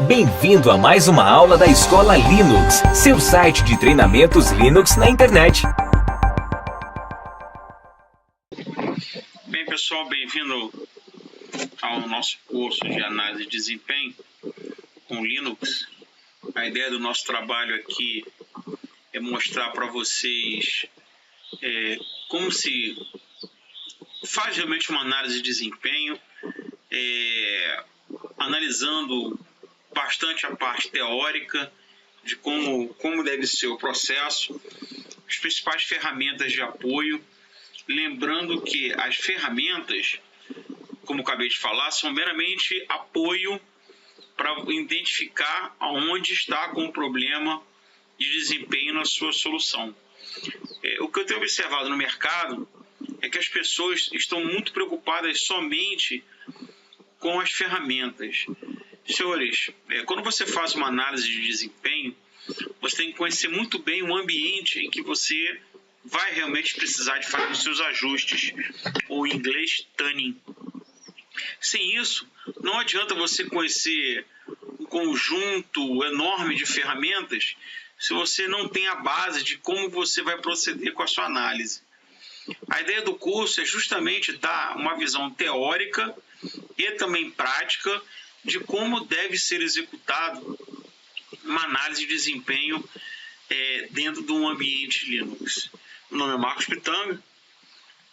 Bem-vindo a mais uma aula da Escola Linux, seu site de treinamentos Linux na internet. Bem, pessoal, bem-vindo ao nosso curso de análise de desempenho com Linux. A ideia do nosso trabalho aqui é mostrar para vocês como se faz realmente uma análise de desempenho, analisando bastante a parte teórica de como deve ser o processo, as principais ferramentas de apoio. Lembrando que as ferramentas, como acabei de falar, são meramente apoio para identificar aonde está com o problema de desempenho na sua solução. O que eu tenho observado no mercado é que as pessoas estão muito preocupadas somente com as ferramentas. Senhores, quando você faz uma análise de desempenho, você tem que conhecer muito bem o ambiente em que você vai realmente precisar de fazer os seus ajustes, ou em inglês, tuning. Sem isso, não adianta você conhecer um conjunto enorme de ferramentas se você não tem a base de como você vai proceder com a sua análise. A ideia do curso é justamente dar uma visão teórica e também prática de como deve ser executado uma análise de desempenho dentro de um ambiente Linux. Meu nome é Marcos Pitanga,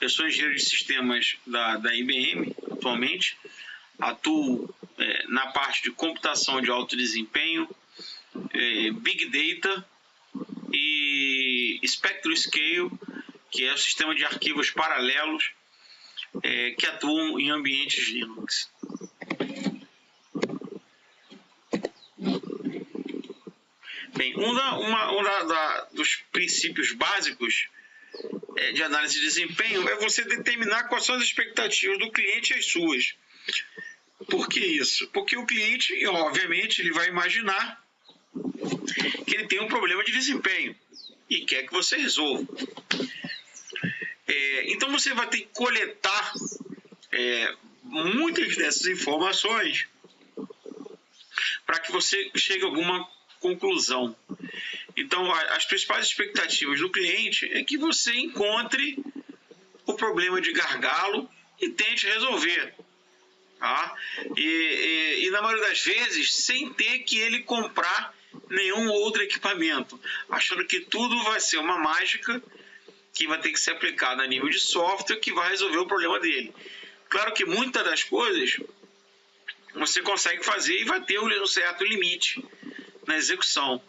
eu sou engenheiro de sistemas da IBM atualmente, atuo na parte de computação de alto desempenho, Big Data e SpectroScale, que é o sistema de arquivos paralelos que atuam em ambientes Linux. Bem, dos princípios básicos de análise de desempenho é você determinar quais são as expectativas do cliente e as suas. Por que isso? Porque o cliente, obviamente, ele vai imaginar que ele tem um problema de desempenho e quer que você resolva. Então você vai ter que coletar muitas dessas informações para que você chegue a alguma conclusão. Então, as principais expectativas do cliente é que você encontre o problema de gargalo e tente resolver. Tá? E na maioria das vezes, sem ter que ele comprar nenhum outro equipamento, achando que tudo vai ser uma mágica que vai ter que ser aplicada a nível de software que vai resolver o problema dele. Claro que muitas das coisas você consegue fazer e vai ter um certo limite na execução.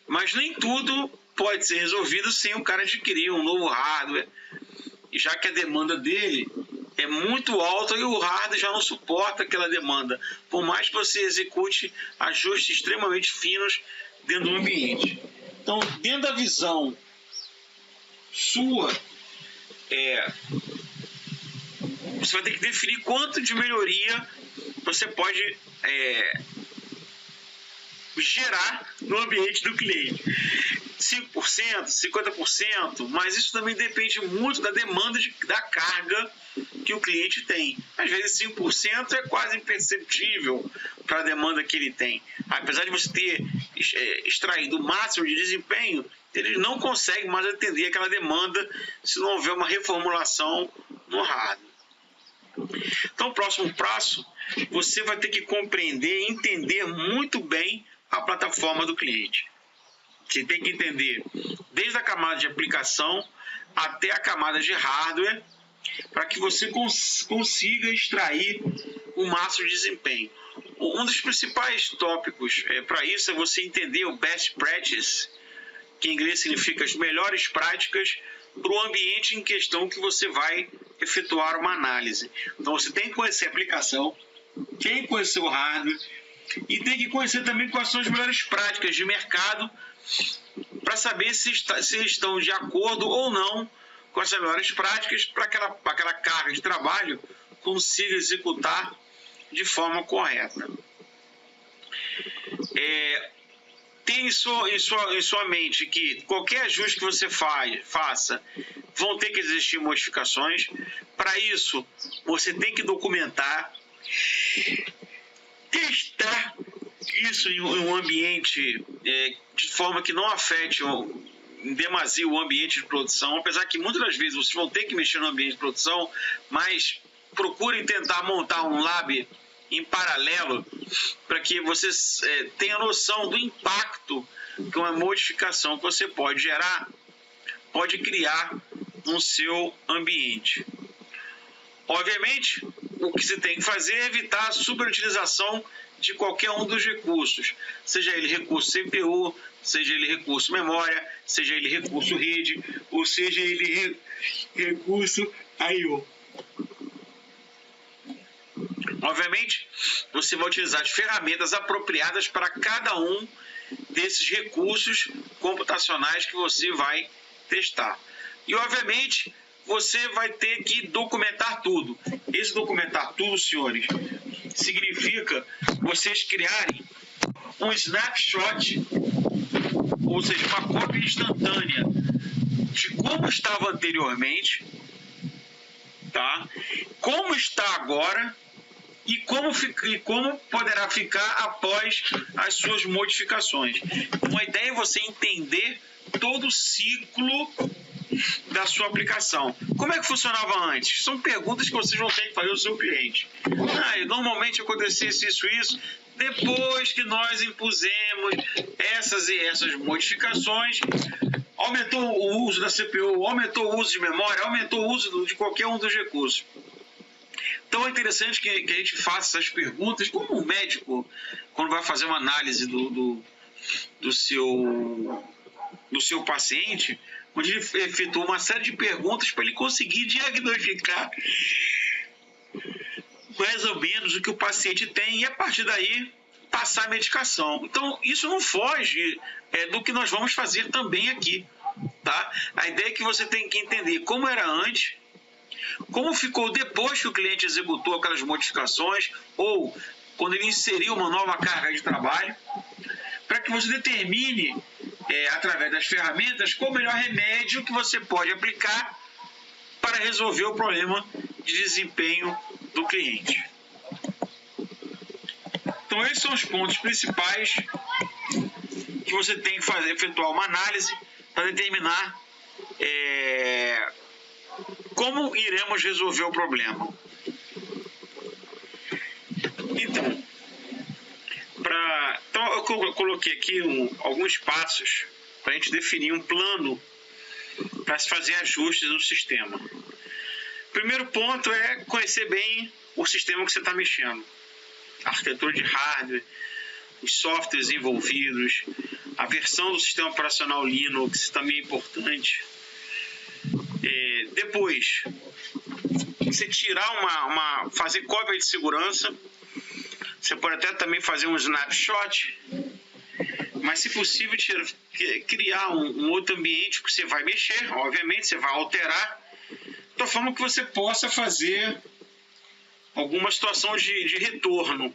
Mas nem tudo pode ser resolvido sem o cara adquirir um novo hardware, já que a demanda dele é muito alta e o hardware já não suporta aquela demanda, por mais que você execute ajustes extremamente finos dentro do ambiente. Então, dentro da visão sua, você vai ter que definir quanto de melhoria você pode gerar no ambiente do cliente. 5%, 50%, mas isso também depende muito da demanda da carga que o cliente tem. Às vezes 5% é quase imperceptível para a demanda que ele tem. Apesar de você ter extraído o máximo de desempenho, ele não consegue mais atender aquela demanda se não houver uma reformulação no hardware. Então, o próximo passo, você vai ter que compreender e entender muito bem a plataforma do cliente. Você tem que entender desde a camada de aplicação até a camada de hardware, para que você consiga extrair o máximo de desempenho. Um dos principais tópicos para isso é você entender o best practice, que em inglês significa as melhores práticas para o ambiente em questão que você vai efetuar uma análise. Então você tem que conhecer a aplicação, tem que conhecer o hardware e tem que conhecer também quais são as melhores práticas de mercado para saber se estão de acordo ou não com as melhores práticas para aquela carga de trabalho consiga executar de forma correta. Tenha em sua mente que qualquer ajuste que você faça, vão ter que existir modificações. Para isso, você tem que documentar, isso em um ambiente de forma que não afete em demasia o ambiente de produção, apesar que muitas das vezes vocês vão ter que mexer no ambiente de produção, mas procurem tentar montar um lab em paralelo para que vocês tenham noção do impacto que uma modificação que você pode gerar pode criar no seu ambiente. Obviamente, o que você tem que fazer é evitar a superutilização de qualquer um dos recursos, seja ele recurso CPU, seja ele recurso memória, seja ele recurso rede, ou seja ele recurso I/O. Obviamente, você vai utilizar as ferramentas apropriadas para cada um desses recursos computacionais que você vai testar. E, obviamente, você vai ter que documentar tudo. Esse documentar tudo, senhores, significa vocês criarem um snapshot, ou seja, uma cópia instantânea de como estava anteriormente, tá? Como está agora e como poderá ficar após as suas modificações. Então, a ideia é você entender todo o ciclo da sua aplicação. Como é que funcionava antes? São perguntas que vocês vão ter que fazer ao seu cliente. Normalmente acontecesse isso. Depois que nós impusemos essas e essas modificações, aumentou o uso da CPU, aumentou o uso de memória, aumentou o uso de qualquer um dos recursos. Então é interessante que a gente faça essas perguntas, como um médico, quando vai fazer uma análise do seu paciente, onde ele efetua uma série de perguntas para ele conseguir diagnosticar mais ou menos o que o paciente tem e, a partir daí, passar a medicação. Então, isso não foge do que nós vamos fazer também aqui, tá? A ideia é que você tem que entender como era antes, como ficou depois que o cliente executou aquelas modificações ou quando ele inseriu uma nova carga de trabalho, para que você determine, através das ferramentas, qual o melhor remédio que você pode aplicar para resolver o problema de desempenho do cliente. Então, esses são os pontos principais que você tem que efetuar uma análise para determinar como iremos resolver o problema. Então, eu coloquei aqui alguns passos para a gente definir um plano para se fazer ajustes no sistema. O primeiro ponto é conhecer bem o sistema que você está mexendo. A arquitetura de hardware, os softwares envolvidos, a versão do sistema operacional Linux também é importante. Depois, você tirar fazer cópia de segurança. Você pode até também fazer um snapshot, mas se possível criar um outro ambiente que você vai mexer, obviamente você vai alterar, de forma que você possa fazer alguma situação de retorno.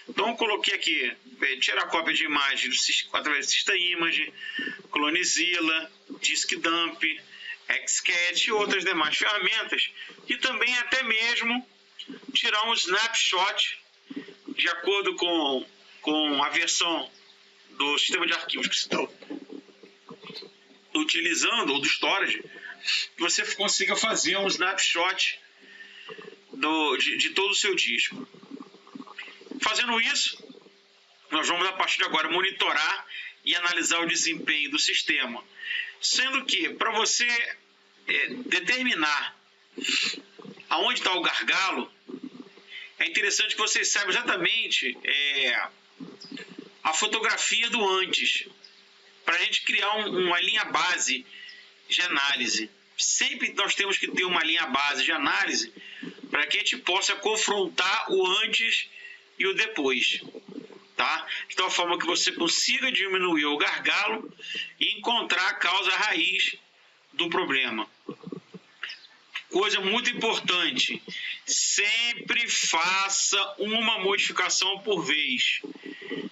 Então eu coloquei aqui, tirar cópia de imagem através do System Image, Clonezilla, Disk Dump, Xcat e outras demais ferramentas, e também até mesmo tirar um snapshot de acordo com a versão do sistema de arquivos que você está utilizando, ou do storage, que você consiga fazer um snapshot de todo o seu disco. Fazendo isso, nós vamos, a partir de agora, monitorar e analisar o desempenho do sistema. Sendo que, para você determinar aonde está o gargalo, é interessante que vocês saibam exatamente a fotografia do antes, para a gente criar uma linha base de análise. Sempre nós temos que ter uma linha base de análise para que a gente possa confrontar o antes e o depois, tá? De tal forma que você consiga diminuir o gargalo e encontrar a causa raiz do problema. Coisa muito importante, sempre faça uma modificação por vez.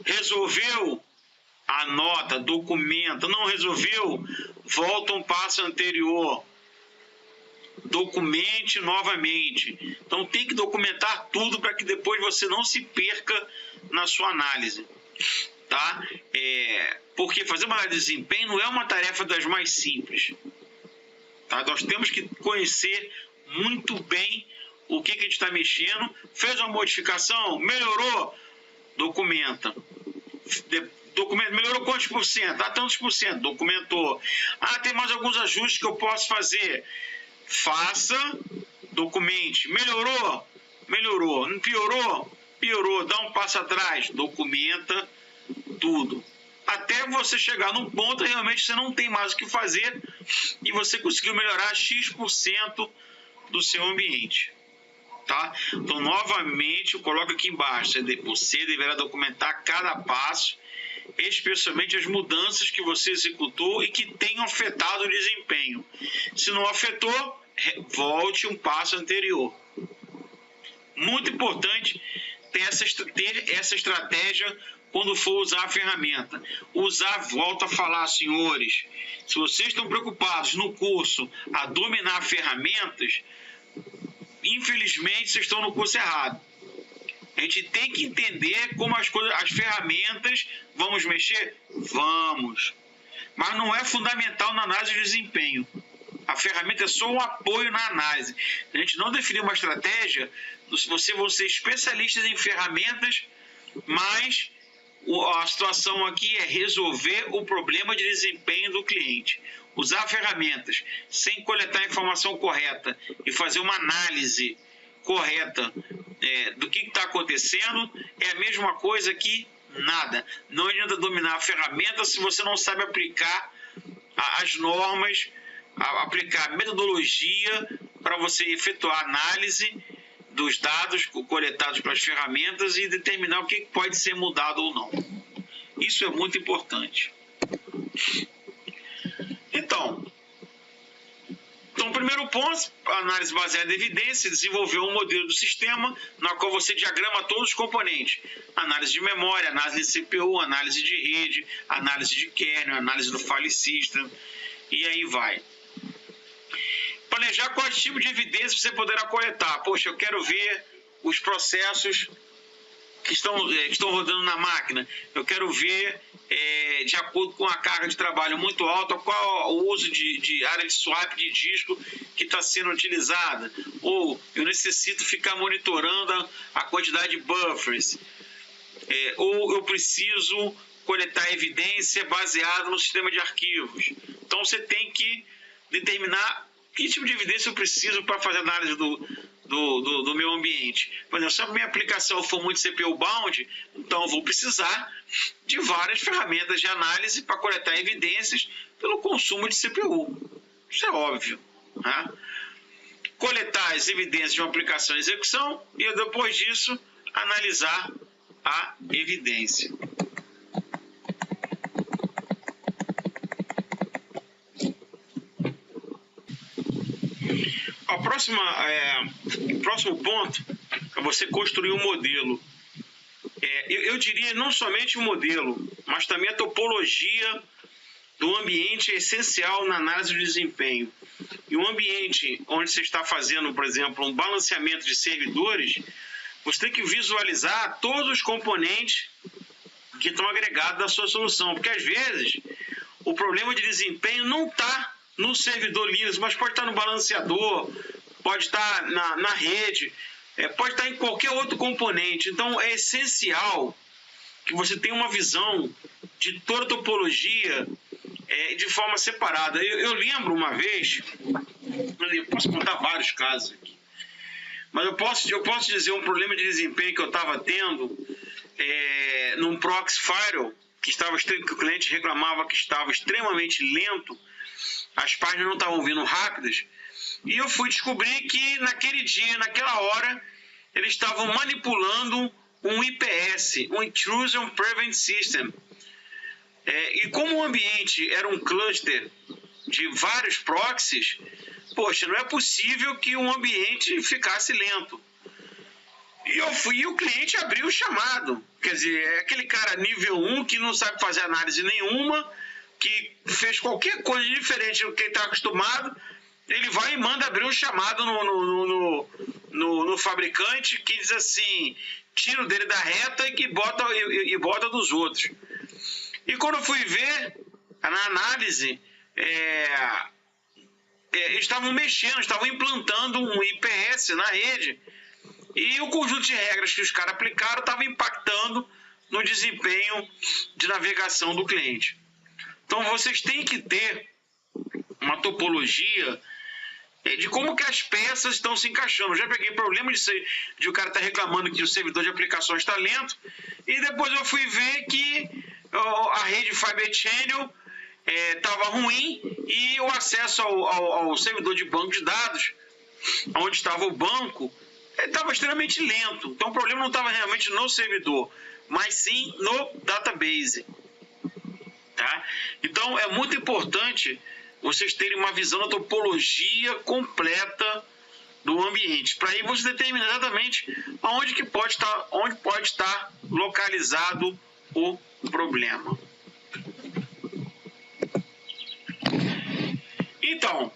Resolveu? Anota, documenta. Não resolveu? Volta um passo anterior. Documente novamente. Então tem que documentar tudo para que depois você não se perca na sua análise. tá? Porque fazer uma análise de desempenho não é uma tarefa das mais simples, tá? Nós temos que conhecer muito bem o que a gente está mexendo. Fez uma modificação, melhorou, documenta. Melhorou quantos por cento? Tantos por cento, documentou. Tem mais alguns ajustes que eu posso fazer. Faça, documente. Melhorou? Melhorou. Não piorou? Piorou. Dá um passo atrás, documenta tudo. Até você chegar num ponto realmente você não tem mais o que fazer e você conseguiu melhorar X% do seu ambiente. Tá? Então, novamente, eu coloco aqui embaixo. Você deverá documentar cada passo, especialmente as mudanças que você executou e que tenham afetado o desempenho. Se não afetou, volte um passo anterior. Muito importante ter essa estratégia quando for usar a ferramenta. Volto a falar, senhores, se vocês estão preocupados no curso a dominar ferramentas, infelizmente vocês estão no curso errado. A gente tem que entender como as ferramentas, vamos mexer? Vamos. Mas não é fundamental na análise de desempenho. A ferramenta é só um apoio na análise. A gente não definiu uma estratégia, vocês vão ser especialistas em ferramentas, mas a situação aqui é resolver o problema de desempenho do cliente. Usar ferramentas sem coletar a informação correta e fazer uma análise correta do que está acontecendo é a mesma coisa que nada. Não adianta dominar a ferramenta se você não sabe aplicar as normas, aplicar a metodologia para você efetuar a análise dos dados coletados pelas ferramentas e determinar o que pode ser mudado ou não. Isso é muito importante. Então, primeiro ponto, análise baseada em evidência, desenvolver um modelo do sistema na qual você diagrama todos os componentes. Análise de memória, análise de CPU, análise de rede, análise de kernel, análise do file system, e aí vai. Planejar qual tipo de evidência você poderá coletar. Poxa, eu quero ver os processos que estão rodando na máquina. Eu quero ver, de acordo com a carga de trabalho muito alta, qual o uso de área de swap de disco que está sendo utilizada. Ou eu necessito ficar monitorando a quantidade de buffers. Ou eu preciso coletar evidência baseada no sistema de arquivos. Então você tem que determinar que tipo de evidência eu preciso para fazer análise do meu ambiente. Por exemplo, se a minha aplicação for muito CPU bound, então eu vou precisar de várias ferramentas de análise para coletar evidências pelo consumo de CPU. Isso é óbvio, né? Coletar as evidências de uma aplicação em execução e depois disso analisar a evidência. O próximo ponto é você construir um modelo. Eu diria não somente o modelo, mas também a topologia do ambiente é essencial na análise de desempenho. E um ambiente onde você está fazendo, por exemplo, um balanceamento de servidores, você tem que visualizar todos os componentes que estão agregados da sua solução. Porque às vezes o problema de desempenho não está no servidor Linux, mas pode estar no balanceador, pode estar na rede, pode estar em qualquer outro componente. Então é essencial que você tenha uma visão de toda a topologia de forma separada. Eu lembro uma vez, eu posso contar vários casos aqui, mas eu posso dizer um problema de desempenho que eu estava tendo num proxy firewall, que o cliente reclamava que estava extremamente lento, as páginas não estavam vindo rápidas, e eu fui descobrir que naquele dia, naquela hora, eles estavam manipulando um IPS, um Intrusion Prevent System. E como o ambiente era um cluster de vários proxies, poxa, não é possível que um ambiente ficasse lento. E o cliente abriu o chamado. Quer dizer, é aquele cara nível 1 que não sabe fazer análise nenhuma, que fez qualquer coisa diferente do que ele está acostumado, ele vai e manda abrir um chamado no fabricante que diz assim, tira o dele da reta e bota dos outros. E quando eu fui ver, na análise, eles estavam mexendo, estavam implantando um IPS na rede, e o conjunto de regras que os caras aplicaram estava impactando no desempenho de navegação do cliente. Então vocês têm que ter uma topologia de como que as peças estão se encaixando. Eu já peguei problema de o cara estar reclamando que o servidor de aplicações está lento, e depois eu fui ver que a rede Fiber Channel estava ruim, e o acesso ao servidor de banco de dados, onde estava o banco, estava extremamente lento. Então o problema não estava realmente no servidor, mas sim no database. Tá? Então é muito importante vocês terem uma visão da topologia completa do ambiente, para aí você determinar exatamente onde pode estar localizado o problema. Então,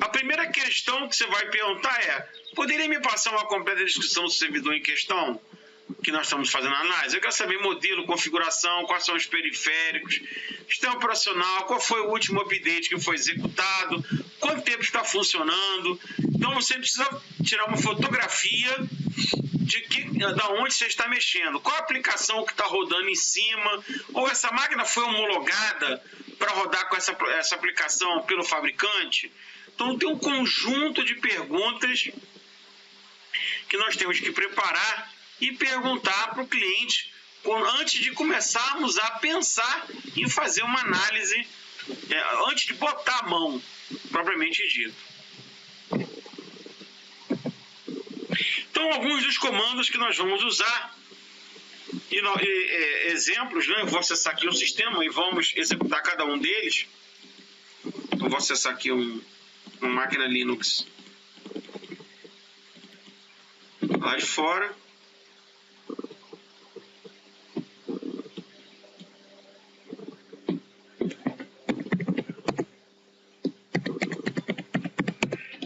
a primeira questão que você vai perguntar é: poderia me passar uma completa descrição do servidor em questão que nós estamos fazendo a análise? Eu quero saber modelo, configuração, quais são os periféricos, sistema operacional, qual foi o último update que foi executado, quanto tempo está funcionando. Então você precisa tirar uma fotografia da onde você está mexendo, qual a aplicação que está rodando em cima, ou essa máquina foi homologada para rodar com essa aplicação pelo fabricante. Então tem um conjunto de perguntas que nós temos que preparar e perguntar para o cliente antes de começarmos a pensar em fazer uma análise, antes de botar a mão, propriamente dito. Então, alguns dos comandos que nós vamos usar, exemplos, né? Eu vou acessar aqui o sistema e vamos executar cada um deles. Eu vou acessar aqui uma máquina Linux lá de fora.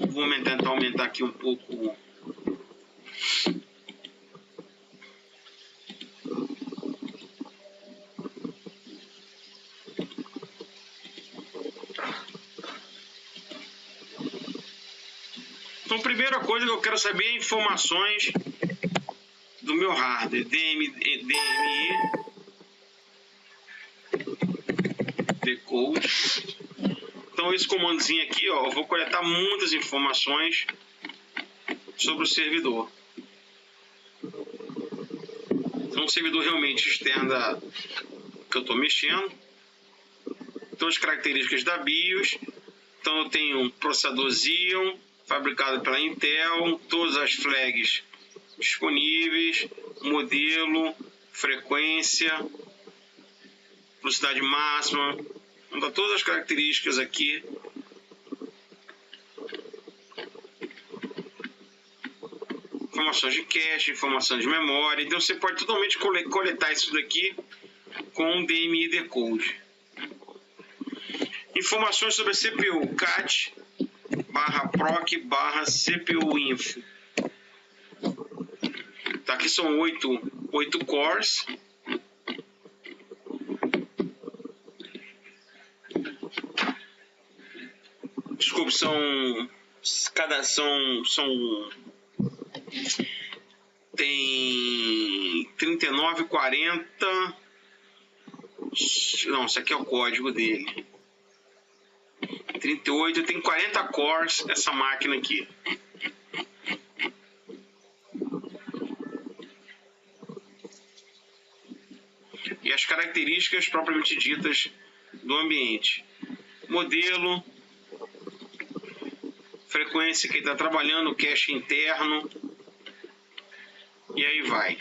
Vou tentar aumentar aqui um pouco Então, a primeira coisa que eu quero saber é informações do meu hardware, DME, decode. Então, esse comandozinho aqui, ó, eu vou coletar muitas informações sobre o servidor. Então, o servidor realmente externo que eu estou mexendo. Então, as características da BIOS. Então, eu tenho um processador Xeon, fabricado pela Intel, todas as flags disponíveis, modelo, frequência, velocidade máxima, então, todas as características aqui. Informações de cache, informações de memória. Então você pode totalmente coletar isso daqui com um DMI decode. Informações sobre a CPU, CAT /proc /CPU info. Tá, aqui são 8 cores. Desculpe, tem 39, 40. Não, isso aqui é o código dele. 38, tem 40 cores essa máquina aqui. E as características propriamente ditas do ambiente. Modelo, frequência que está trabalhando, cache interno, e aí vai.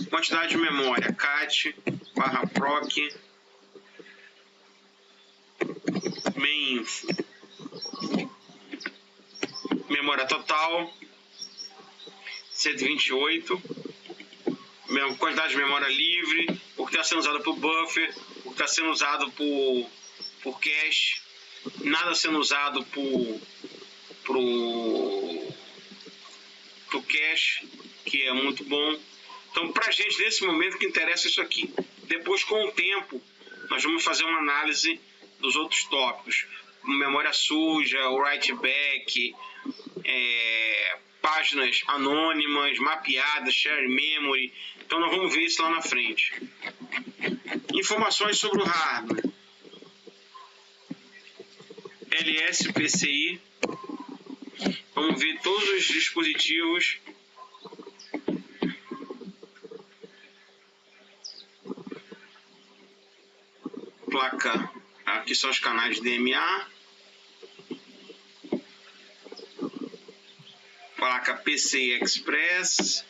Quantidade de memória, CAT /proc main info. Memória total 128. Quantidade de memória livre, o que está sendo usado por buffer, o que está sendo usado por cache, nada sendo usado por cache, que é muito bom. Então, para a gente, nesse momento, que interessa isso aqui. Depois, com o tempo, nós vamos fazer uma análise dos outros tópicos. Memória suja, write back, páginas anônimas, mapeadas, share memory. Então nós vamos ver isso lá na frente. Informações sobre o hardware. LS-PCI. Vamos ver todos os dispositivos. Placa, aqui são os canais DMA. Placa PCI Express.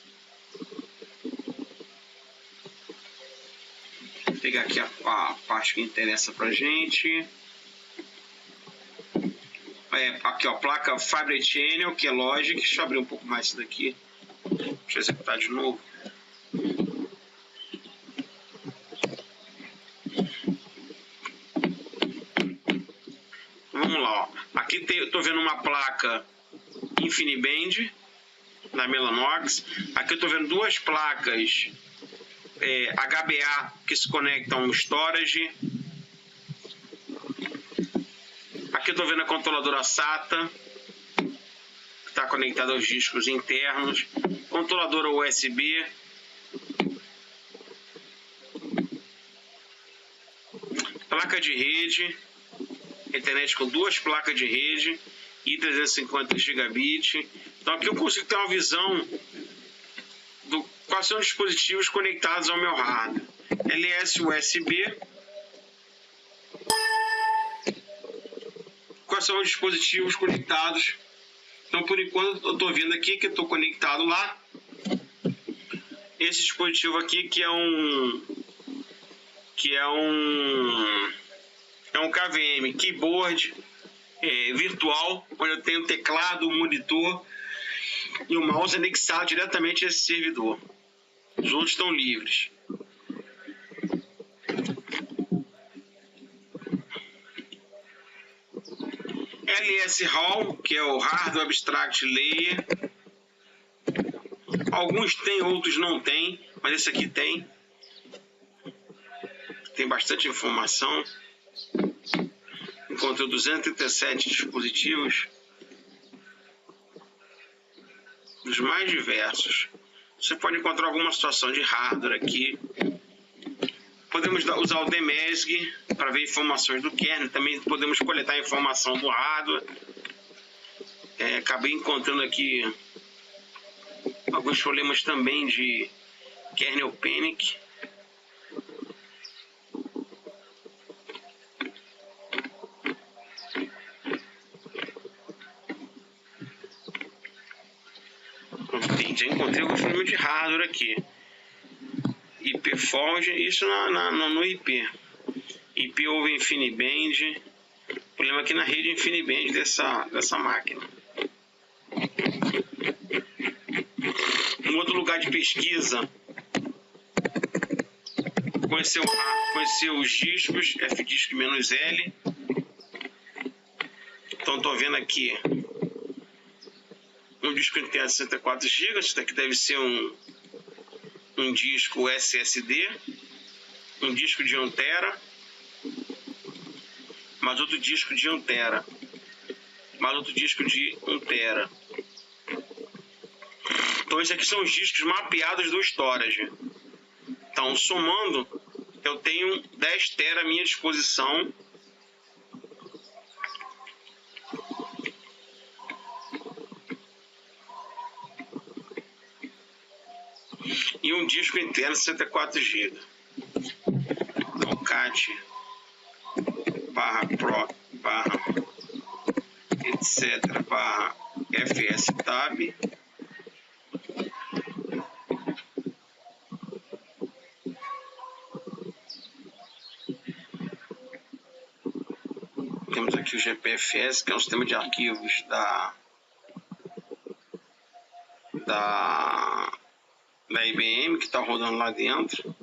Vou pegar aqui a parte que interessa pra gente. Aqui ó, placa Fibre Channel, que é Logic. Deixa eu abrir um pouco mais isso daqui. Deixa eu executar de novo. Vamos lá, ó. Aqui eu tô vendo uma placa InfiniBand da Mellanox. Aqui eu tô vendo duas placas HBA que se conectam no storage. Aqui eu estou vendo a controladora SATA, que está conectada aos discos internos. Controladora USB. Placa de rede. Internet com duas placas de rede e 350 gigabit. Então aqui eu consigo ter uma visão do quais são os dispositivos conectados ao meu hardware. LS USB. Quais são os dispositivos conectados? Então, por enquanto, eu estou vendo aqui que eu estou conectado lá. Esse dispositivo aqui que é um KVM keyboard virtual, onde eu tenho o teclado, o monitor e o mouse anexado diretamente a esse servidor. Os outros estão livres. LS Hall, que é o Hardware Abstract Layer. Alguns tem, outros não tem, mas esse aqui tem. Tem bastante informação. Encontrei 237 dispositivos dos mais diversos. Você pode encontrar alguma situação de hardware aqui. Podemos usar o DMESG para ver informações do kernel. Também podemos coletar informação do hardware. Acabei encontrando aqui alguns problemas também de kernel panic. Já encontrei alguns problemas de hardware aqui. IP Forge, isso no IP. IP over InfiniBand. Problema aqui na rede InfiniBand dessa máquina. Um outro lugar de pesquisa. Conhecer os discos, FDisk-L. Então estou vendo aqui um disco interno de 64 GB. Isso daqui deve ser um disco SSD, um disco de 1 TB, mais outro disco de 1 TB, mais outro disco de 1 TB. Então esses aqui são os discos mapeados do storage. Então, somando, eu tenho 10 TB à minha disposição. E um disco interno 64 GB. Então, cat /pro etc /fstab. Temos aqui o GPFS, que é um sistema de arquivos da IBM, que está rodando lá dentro.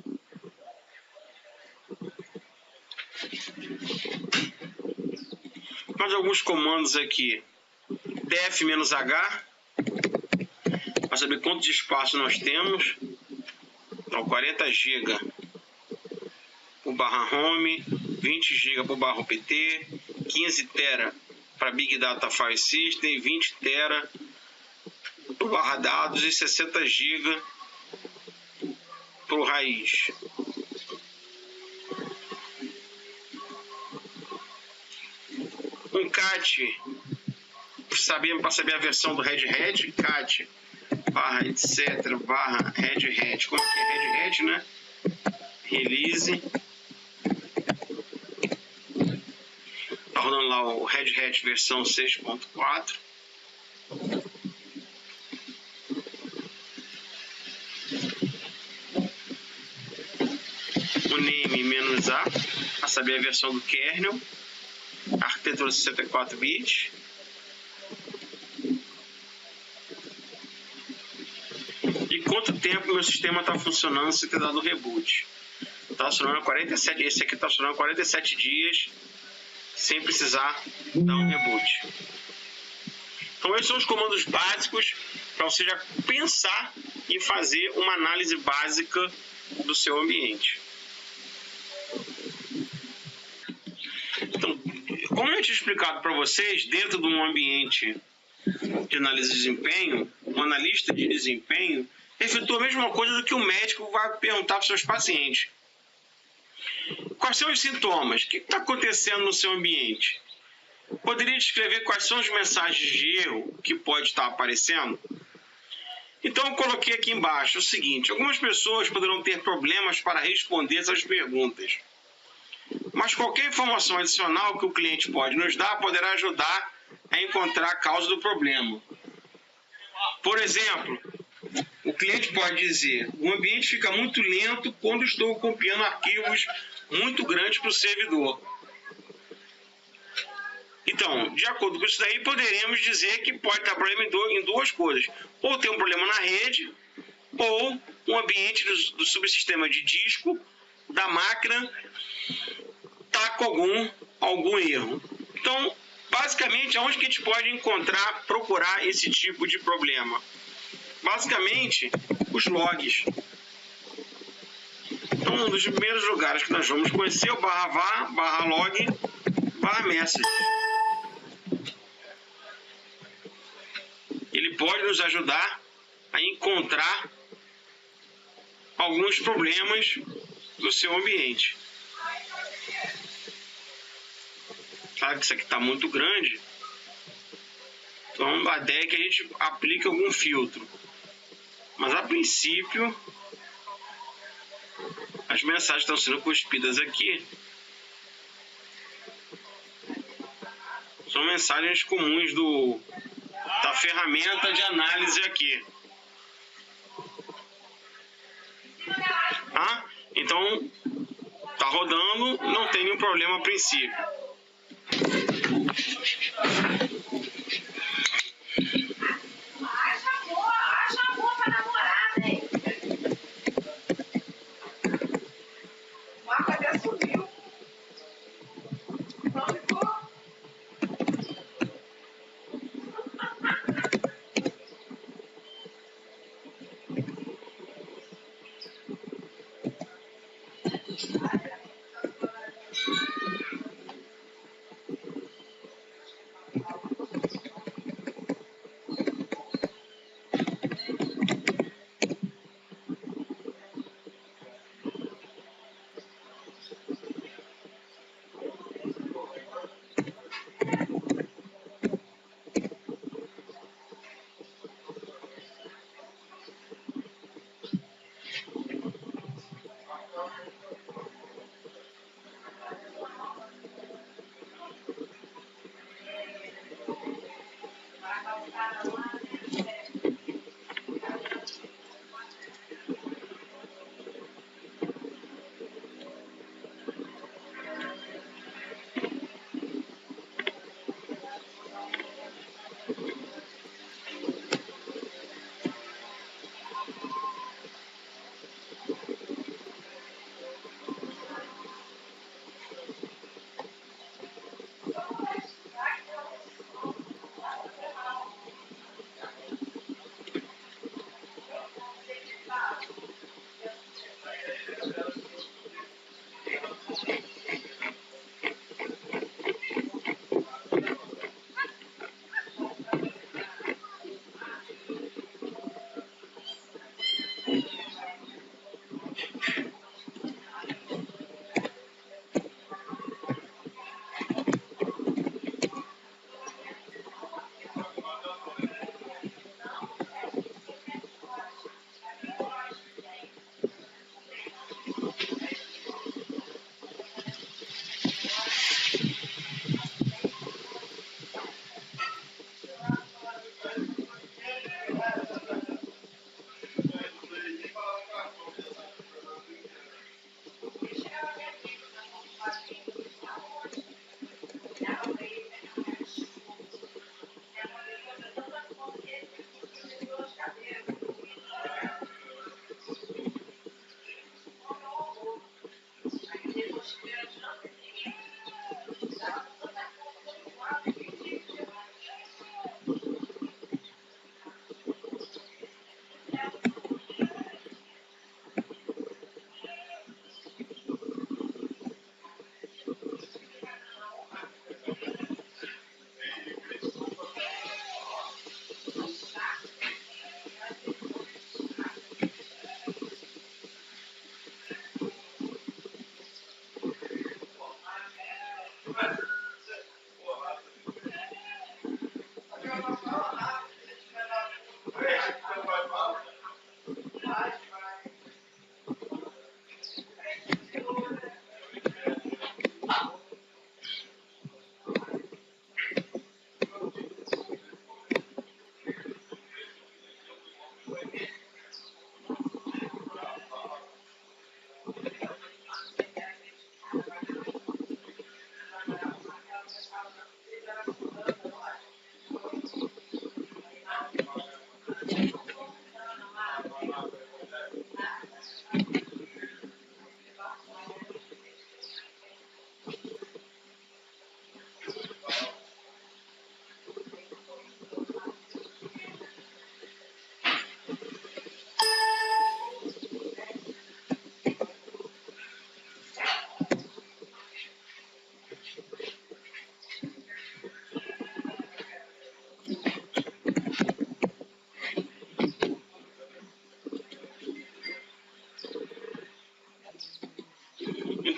Mais alguns comandos aqui. df-h, para saber quanto de espaço nós temos. Então, 40 GB para o /home, 20 GB para o /opt, 15 TB para Big Data File System, 20 TB para o /dados e 60 GB para o raiz. Um CAT, para saber a versão do Red Hat, CAT /etc /Red Hat, como que é Red Hat, né? Release. Tá rodando lá o Red Hat versão 6.4. O name "-a", para saber a versão do kernel. Arquitetura 64 bits. E quanto tempo meu sistema está funcionando sem ter dado reboot? Está funcionando 47, esse aqui está funcionando 47 dias sem precisar dar um reboot. Então esses são os comandos básicos para você já pensar em fazer uma análise básica do seu ambiente. Então, como eu tinha explicado para vocês, dentro de um ambiente de análise de desempenho, um analista de desempenho efetua a mesma coisa do que o médico vai perguntar para os seus pacientes. Quais são os sintomas? O que está acontecendo no seu ambiente? Poderia descrever quais são as mensagens de erro que pode estar aparecendo? Então eu coloquei aqui embaixo o seguinte: algumas pessoas poderão ter problemas para responder essas perguntas, mas qualquer informação adicional que o cliente pode nos dar poderá ajudar a encontrar a causa do problema. Por exemplo, o cliente pode dizer: o ambiente fica muito lento quando estou copiando arquivos muito grandes para o servidor. Então, de acordo com isso daí, poderemos dizer que pode estar problema em duas coisas: ou tem um problema na rede, ou um ambiente do subsistema de disco da máquina está com algum erro. Então, basicamente, aonde que a gente pode procurar esse tipo de problema? Basicamente, os logs. Então, um dos primeiros lugares que nós vamos conhecer é o /var, /log, /message. Ele pode nos ajudar a encontrar alguns problemas do seu ambiente. Claro que isso aqui está muito grande, então a ideia é que a gente aplique algum filtro. Mas a princípio, as mensagens estão sendo cuspidas aqui são mensagens comuns da ferramenta de análise aqui. Tá? Então, está rodando, não tem nenhum problema a princípio. Acha amor pra namorada, hein? O Marco até sumiu. Não ficou?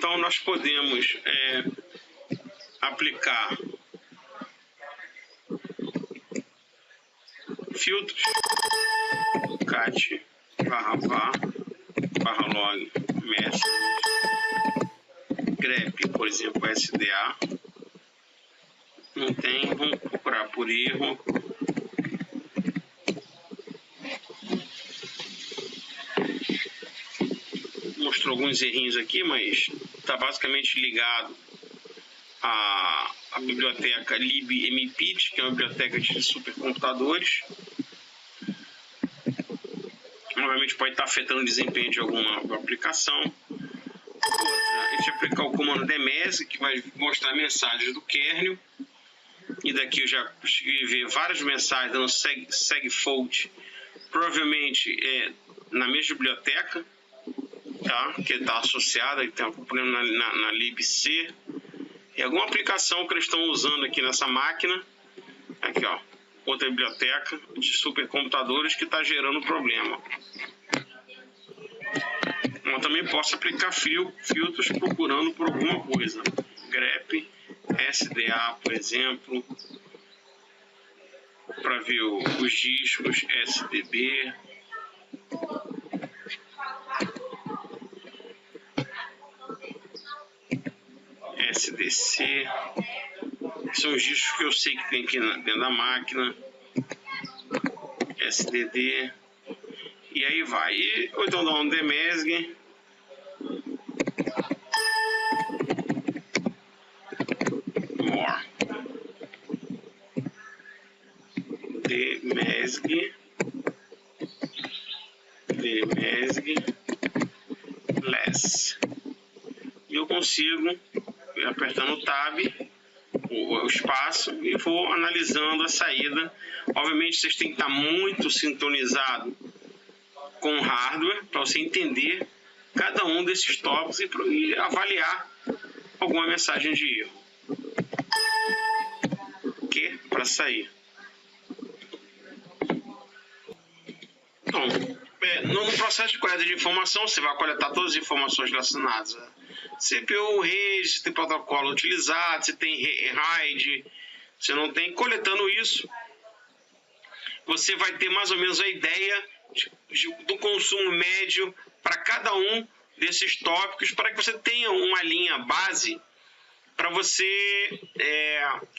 Então, nós podemos aplicar filtros, cat /var/log message, grep, por exemplo, SDA. Não tem, vamos procurar por erro. Mostrou alguns errinhos aqui, mas está basicamente ligado à biblioteca libmpit, que é uma biblioteca de supercomputadores. Normalmente pode estar afetando o desempenho de alguma aplicação. Outra, a gente aplicar o comando dmesg, que vai mostrar mensagens do kernel. E daqui eu já consegui ver várias mensagens dando segfault, provavelmente na mesma biblioteca, tá? Que está associada, que tem um problema na libc. E alguma aplicação que eles estão usando aqui nessa máquina. Aqui, ó, outra biblioteca de supercomputadores que está gerando problema. Eu também posso aplicar filtros procurando por alguma coisa. grep, SDA, por exemplo, para ver os discos, SDB. SDC, são os discos que eu sei que tem aqui dentro da máquina, SDD, e aí vai. Ou então dá um dmesg, more, dmesg, less, e eu consigo, apertando o tab, o espaço, e vou analisando a saída. Obviamente vocês têm que estar muito sintonizado com o hardware para você entender cada um desses tópicos e avaliar alguma mensagem de erro para sair. Então, no processo de coleta de informação, você vai coletar todas as informações relacionadas a CPU, rede, se tem protocolo utilizado, se tem RAID, se não tem. Coletando isso, você vai ter mais ou menos a ideia do consumo médio para cada um desses tópicos, para que você tenha uma linha base para você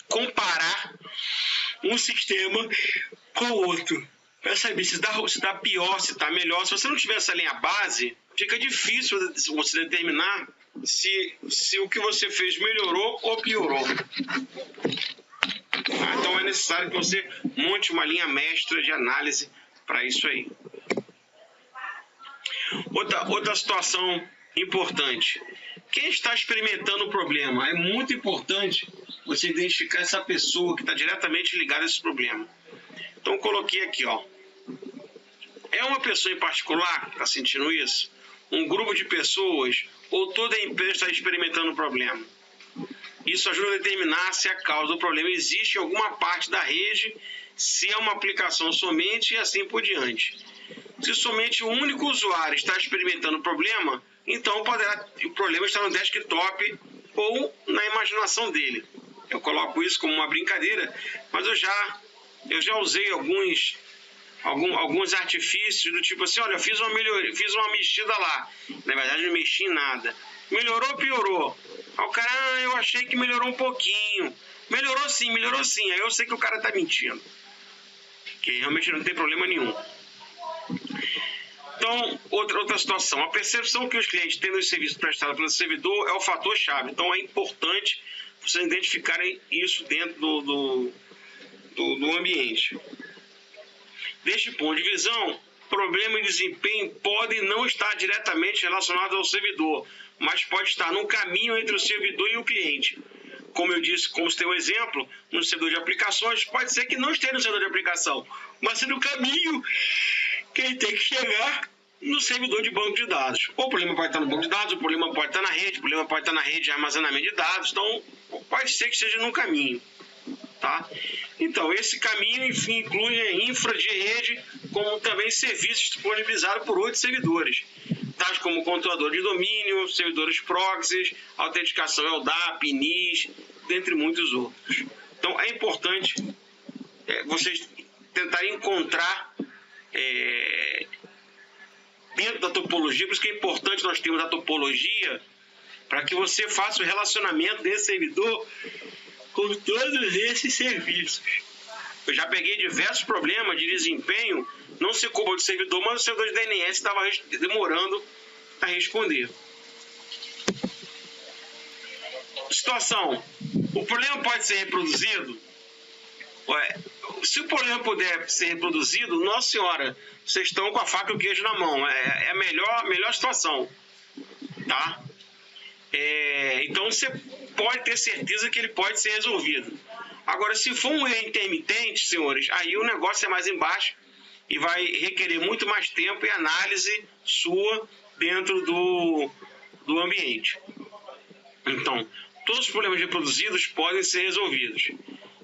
comparar um sistema com o outro, para saber se está pior, se está melhor. Se você não tiver essa linha base, fica difícil você determinar se o que você fez melhorou ou piorou. Então é necessário que você monte uma linha mestra de análise para isso aí. Outra situação importante. Quem está experimentando o problema? É muito importante você identificar essa pessoa que está diretamente ligada a esse problema. Então eu coloquei aqui, ó. É uma pessoa em particular que está sentindo isso? Um grupo de pessoas? Ou toda a empresa está experimentando o problema? Isso ajuda a determinar se a causa do problema existe em alguma parte da rede, se é uma aplicação somente e assim por diante. Se somente um único usuário está experimentando o problema, então o problema está no desktop ou na imaginação dele. Eu coloco isso como uma brincadeira, mas eu já usei alguns artifícios do tipo assim, olha, eu fiz uma mexida lá, na verdade não mexi em nada. Melhorou ou piorou? Aí o cara, eu achei que melhorou um pouquinho. Melhorou sim. Aí eu sei que o cara está mentindo, que realmente não tem problema nenhum. Então, outra situação, a percepção que os clientes têm dos serviços prestados pelo servidor é o fator-chave. Então é importante vocês identificarem isso dentro do ambiente. Deste ponto de visão, problema de desempenho podem não estar diretamente relacionados ao servidor, mas pode estar no caminho entre o servidor e o cliente. Como eu disse, como você tem um exemplo, no servidor de aplicações, pode ser que não esteja no servidor de aplicação, mas no caminho que ele tem que chegar no servidor de banco de dados. O problema pode estar no banco de dados, o problema pode estar na rede, o problema pode estar na rede de armazenamento de dados, então pode ser que esteja no caminho. Tá? Então, esse caminho, enfim, inclui a infra de rede, como também serviços disponibilizados por outros servidores. tais como controlador de domínio, servidores proxies, autenticação LDAP, NIS, dentre muitos outros. Então é importante vocês tentarem encontrar dentro da topologia, por isso que é importante nós termos a topologia, para que você faça o relacionamento desse servidor com todos esses serviços. Eu já peguei diversos problemas de desempenho, não se culpa do servidor, mas o servidor de DNS estava demorando a responder. Situação: o problema pode ser reproduzido? Se o problema puder ser reproduzido, nossa senhora, vocês estão com a faca e o queijo na mão. É a melhor situação, tá? Então você pode ter certeza que ele pode ser resolvido. Agora, se for um erro intermitente, senhores, aí o negócio é mais embaixo e vai requerer muito mais tempo e análise sua dentro do ambiente. Então, todos os problemas reproduzidos podem ser resolvidos.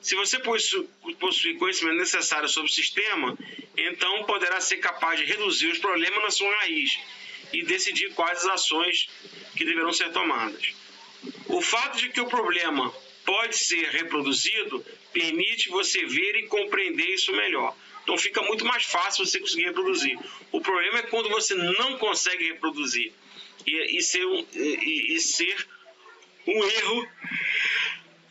Se você possui conhecimento necessário sobre o sistema, então poderá ser capaz de reduzir os problemas na sua raiz e decidir quais as ações que deverão ser tomadas. O fato de que o problema pode ser reproduzido permite você ver e compreender isso melhor. Então fica muito mais fácil você conseguir reproduzir. O problema é quando você não consegue reproduzir e ser um erro